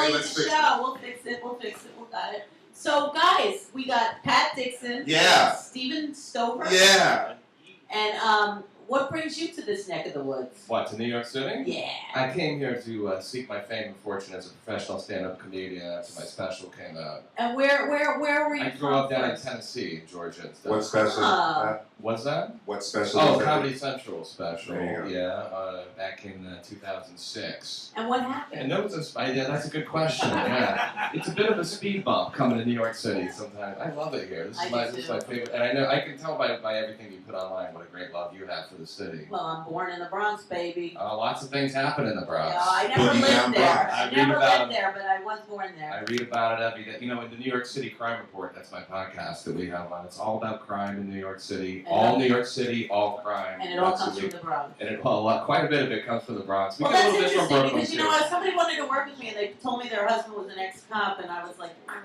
early in the show. We'll fix it. We got it. So, guys, we got Pat Dixon. Yeah. Stephen Stover. Yeah. And what brings you to this neck of the woods? What, to New York City? Yeah. I came here to seek my fame and fortune as a professional stand-up comedian after my special came out. And where were you I from? grew up down in first? Tennessee, Georgia. And stuff. What special? What's that? What special? Oh, Comedy Central special. There you Yeah, back in 2006. And what happened? And that was yeah, that's a good question. Yeah, it's a bit of a speed bump coming to New York City sometimes. I love it here. This is my favorite, and I know I can tell by everything you put online what a great love you have for the city. Well, I'm born in the Bronx, baby. Lots of things happen in the Bronx. Yeah, I never lived there. I I never read about lived there, but I was born there. I read about it every day. You know, in the New York City Crime Report, that's my podcast that we have on. It's all about crime in New York City. All New York City, all crime. And it all comes from the Bronx. And quite a bit of it comes from the Bronx. Well, that's interesting because, you know, somebody wanted to work with me and they told me their husband was an ex-cop and I was like, I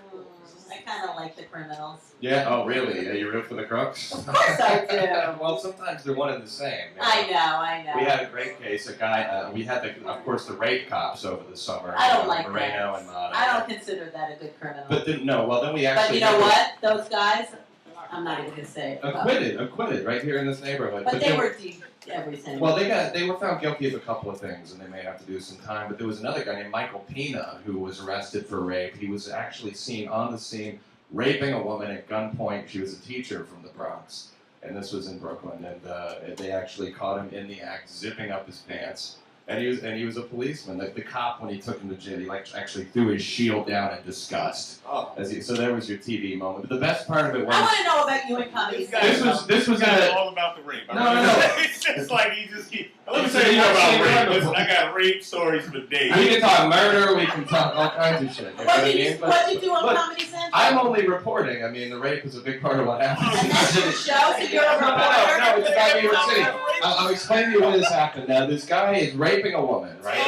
kind of like the criminals. Yeah, oh really? Yeah, you root for the crooks? Of course I do. Well, sometimes they're one and the same. You know? I know. We had a great case, a guy, we had, of course, the rape cops over the summer. I don't like Moreno that. and Mata. I don't consider that a good criminal. But then, then we actually... But you know what? Those guys, I'm not even going to say it. Acquitted, right here in this neighborhood. But they were everything. Well, they were found guilty of a couple of things, and they may have to do some time. But there was another guy named Michael Pina who was arrested for rape. He was actually seen on the scene raping a woman at gunpoint. She was a teacher from the Bronx, and this was in Brooklyn. And they actually caught him in the act, zipping up his pants. And he was a policeman. The cop, when he took him to jail, he actually threw his shield down in disgust. Oh. So there was your TV moment. But the best part of it was... I want to know about you in comedy. This was all about the rape. No. It's just like he just keep... Let me tell you about rape. Listen, I got rape stories for days. We can talk murder. We can talk all kinds of shit. What did you do on Comedy Central? I'm only reporting. I mean, the rape is a big part of what happened. And that's the show, so you're a reporter? No, it's about New York City. I'm explaining to you what has happened. Now, this guy is raping a woman, right?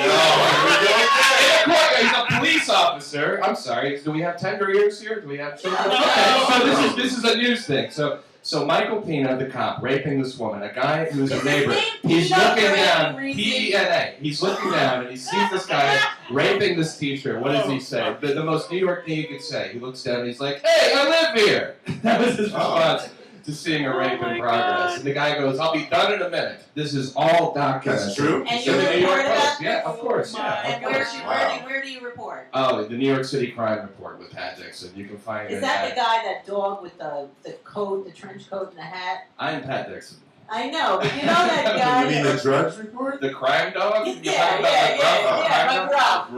He's a police officer. I'm sorry. Do we have tender ears here? Do we have children? Okay, so this is a news thing. So Michael Pina, the cop, raping this woman, a guy who's a neighbor. He's looking down, P-E-N-A. He's looking down and he sees this guy raping this teacher. What does he say? The most New York thing you could say. He looks down and he's like, "Hey, I live here." That was his response to seeing a rape in progress. And the guy goes, "I'll be done in a minute." This is all documented. That's true. And you report about this? Yeah, of course. And where do you report? Oh, the New York City Crime Report with Pat Dixon. You can find it. Is that the guy, that dog with the coat, the trench coat and the hat? I'm Pat Dixon. I know, but you know that guy. You mean the drugs report? The crime dog? Yeah, McGruff.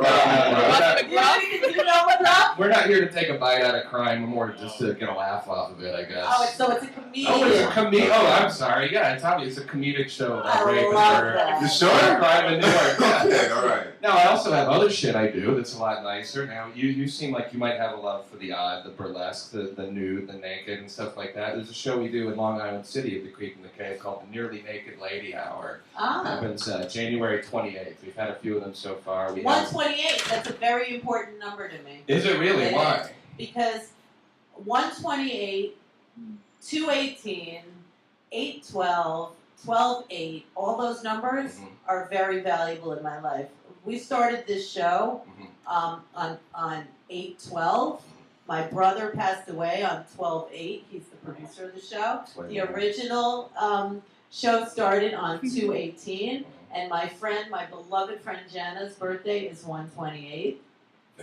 You know McGruff? We're not here to take a bite out of crime. We're more just to get a laugh off of it, I guess. Oh, so it's a comedian. Oh, it's a comedian. Oh, I'm sorry. Yeah, tell me, it's a comedic show about rape and murder. You sure? Crime in New York. Yeah. Okay, all right. Now, I also have other shit I do that's a lot nicer. Now, you seem like you might have a love for the odd, the burlesque, the nude, the naked, and stuff like that. There's a show we do in Long Island City at the Creek and the Cave called the Nearly Naked Lady Hour. Ah. Happens January 28th. We've had a few of them so far. 128, that's a very important number to me. Is it really? It Why? is. Because 128, 218, 812, 12-8, all those numbers are very valuable in my life. We started this show on 8/12. My brother passed away on 12/8. He's the producer of the show. The original show started on 2/18, and my beloved friend Jenna's birthday is 1/28.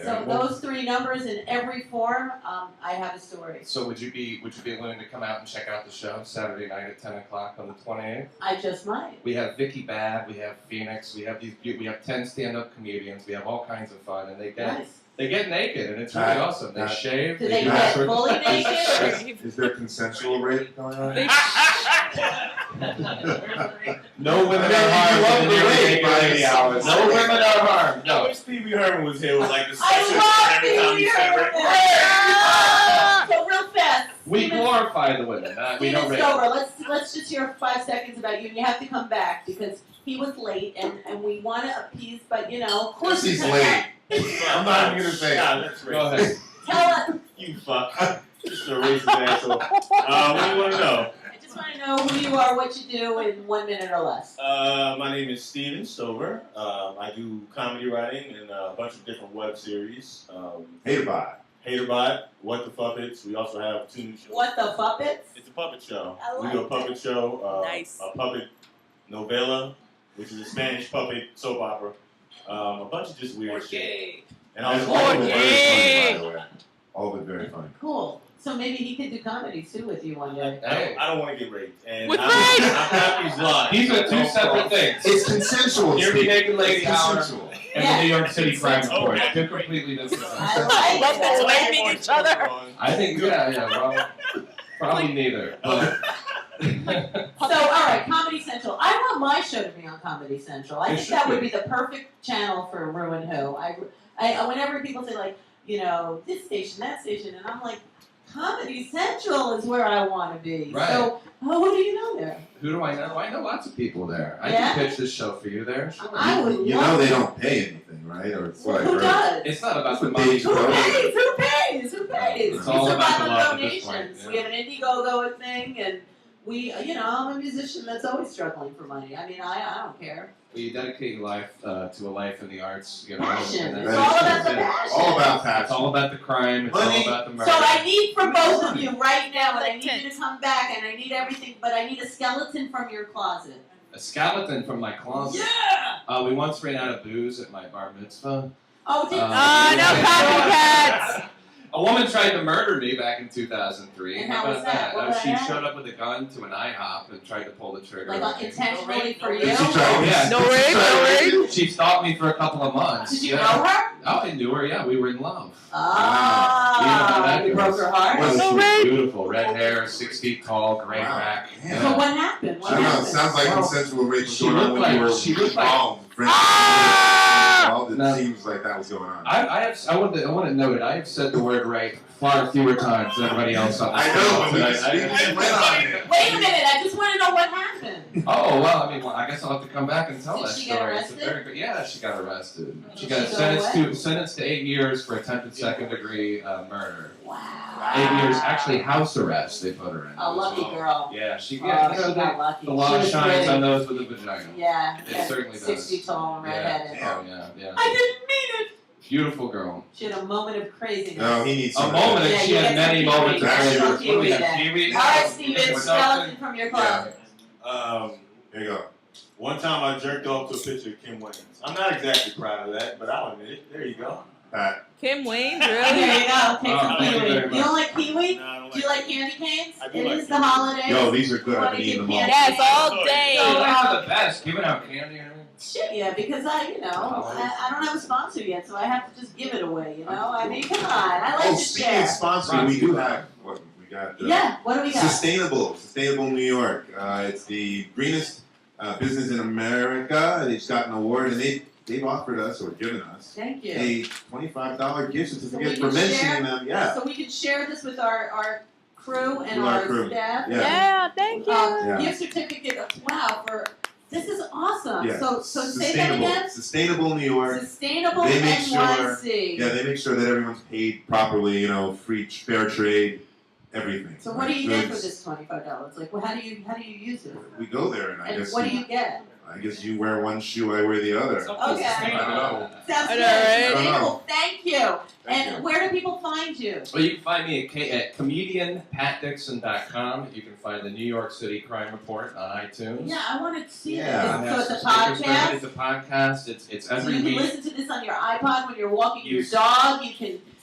So those three numbers in every form, I have a story. So would you be willing to come out and check out the show Saturday night at 10 o'clock on the 28th? I just might. We have Vicky Bad, we have Phoenix, we have 10 stand-up comedians, we have all kinds of fun, and they get naked, and it's really awesome. They shave. Do they get fully naked? Is there consensual rape going on? No women are harmed in the naked lady hours. No women are harmed. I No. wish Stevie Herman was here with like the I every time love you say rape. So real fast. We glorify the women. We don't Stephen rape. Stover, let's just hear 5 seconds about you, and you have to come back because he was late, and we want to appease, but you know. Of course he's late. I'm not even going to say it. That's Go ahead. Tell us. You fuck. Just a racist asshole. What do you want to know? want to know who you are, what you do in 1 minute or less. My name is Steven Stover. I do comedy writing and a bunch of different web series. Haterbot, What the Puppets. We also have 2 new shows. What the Puppets? It's a puppet show. I like We do a puppet show. Nice. A puppet novella, which is a Spanish puppet soap opera. A bunch of just weird shit. And I was All of it very Yay! funny, by the way. All of it very funny. Cool. So maybe he could do comedy too with you one day. I don't want to get raped. And With I'm rape? happy live. These are 2 separate things. It's consensual. You're the Steve. naked lady It's hour consensual. and Yeah. the New York City crime Oh, report. yeah. 2 completely different things. I like Love that. this raping each other. I think, well, probably neither. But So, all right, Comedy Central. I want my show to be on Comedy Central. I It think should that would be. be the perfect channel for rew-who. Whenever people say like, this station, that station, and I'm like, Comedy Central is where I want to be. Right. So, who do you know there? who do I know? I know lots of people there. I Yeah? can pitch this show for you there. Sure. I would You love know they to. don't pay anything, right? Or it's what I Who heard. does? It's not about the Who money. pays? Who pays? Who pays? Who pays? It's all about the on love at this donations. point, We have an Indiegogo thing, and we, I'm a musician that's always struggling for money. I mean, I don't care. Well, you dedicate your life to a life in the arts. Passion. and It's that's- all about the yeah. passion. All about It's passion. all about the crime. It's Money. all about the murder. So I need for both of you right now, and I need you to come back, and I need everything, but I need a skeleton from your closet. A skeleton from my closet. Yeah! We once ran out of booze at my bar mitzvah. Oh, did no copycats! A woman tried to murder me back in 2003. And how was that? What She happened? showed up with a gun to an IHOP and tried to pull the trigger. Like on me. intentionally for you? Did she try? Yeah. No rape, no rape. She stalked me for a couple of months. Did you yeah. know her? Oh, I knew her. Yeah, we were in love. Ah, you broke her heart? Was She No was rape. beautiful, red hair, 6 feet tall, gray Wow. back. Yeah. So what happened? What I don't know. It happened? sounds like Well, consensual rape was she going on looked when you like- were she looked like- involved. Ah! It No. seems like that was going on. I want to note it. I have said the word rape far fewer times than everybody else on the I know, but we I- just I- went on it. Wait a minute, I just want to know what happened. Oh well, I guess I'll have to come back and tell Did that she get story. It's a arrested? very good. Yeah, she got arrested. She Did got she go sentenced to 8 years for attempted second-degree murder. Wow. 8 years, actually house arrest. They put her in. A lucky girl. Yeah, she Oh, got. she got lucky. The She law was shines pretty. on those with a vagina. Yeah, It certainly 6 does. feet tall and redheaded. Oh yeah. I didn't mean it. Beautiful girl. She had a moment of craziness. No, he needs A some. moment, Yeah, and she you had get many some moments of kiwi. craziness. That's What do we kiwi got? then. Kiwi? All right, Steven, What's skeleton up? from your Yeah. closet. There you go. One time I jerked off to a picture of Kim Wayans. I'm not exactly proud of that, but I'll admit it. There you go. Pat. Kim Wayne, There really? you go. Take Oh, some thank you kiwi. very You much. don't like kiwi? No, I don't Do you like candy canes? I do It like is the candy. holidays. Yo, these are good. I've been eating them all. Yes, all day. So, These are the best. Giving out candy and everything. Shit, yeah, because I don't have a sponsor yet, so I have to just give it away, I mean, come on. I like Oh, to speaking share. of sponsoring, we do have what we got. Yeah, what do we got? Sustainable New York. It's the greenest business in America. They've got an award, and they've offered us or given us Thank you. a $25 gift So we certificate can for mentioning share? them. Yeah. So we can share this with our crew and With our our crew. staff. Yeah. Yeah, thank you. Yeah. Gift certificate. Wow, this is awesome. Yeah. So say that again. Sustainable New York. Sustainable They make NYC. Yeah, they make sure that everyone's paid properly. Free fair trade, everything. So what do you get for Goods. this $25? Like, well, how do you use it? We go there, and I And guess what do you get? I guess you wear one shoe, I wear the other. Okay. I don't know. Sounds I good. know, right? Sustainable. Thank you. Thank And you. where do people find you? Well, you can find me at comedianpatdixon.com. You can find the New York City Crime Report on iTunes. Yeah, I want to see Yeah. this. So it's a Stickers for it. podcast. It's a podcast. It's So every you can week. listen to this on your iPod when you're walking your You- dog.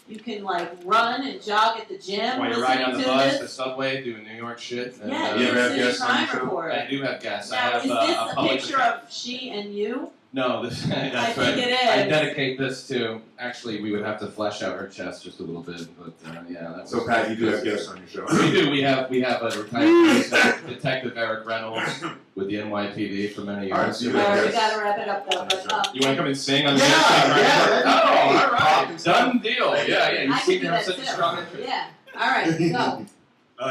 You can like run and jog at the gym While you're listening riding on the to bus, this. the subway, doing New York shit. And, Yeah, You New ever York have City guests on your Crime show? Report. I do have guests. I Now, have is this a a public picture of she and you? No, that's I right. think it is. I dedicate this to. Actually, we would have to flesh out her chest just a little bit, but yeah. That So was- Pat, you do have guests on your show. We do. We have a retired police detective, Eric Reynolds, with the NYPD for many All right, years. so you All right, we Yes. gotta wrap it up though. But, You want to come and sing on the Yeah, inside? yeah, Oh, all Pop right. and stuff. Done deal. Yeah. You I seem can to do have that such a too. strong interest. Yeah. All right, go.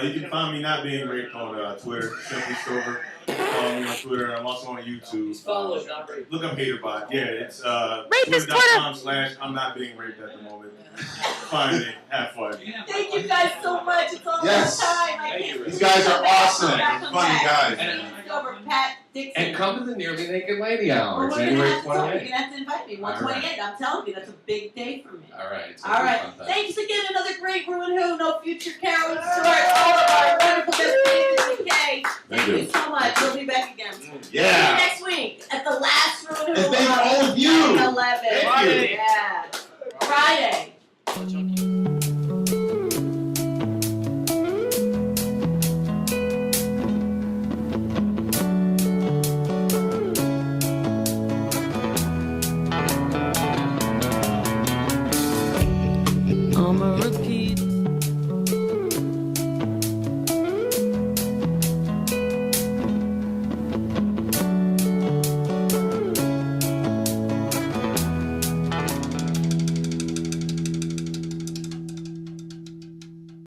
You can find me not being raped on Twitter, Simply Stover. Follow me on Twitter. I'm also on YouTube. He's followed, not raped. Look up Haterbot. Yeah, it's Rapist twitter.com/I'm not being raped at the moment. Find me. Have fun. Thank you guys so much. It's almost Yes. time. I can't These guys are awesome. They're Come funny back. guys. It's over. Pat Dixon. And come to the Nearly Naked Lady Well, Hour, we're gonna January have to talk. You're 28th. gonna have to invite me. 128. I'm telling you, that's a big day for me. All right. It's All gonna be right. a fun time. Thanks again. Another great Ruin Who, No Future Carol, Stuart, all of our wonderful guests, David and Kay. Thank you. So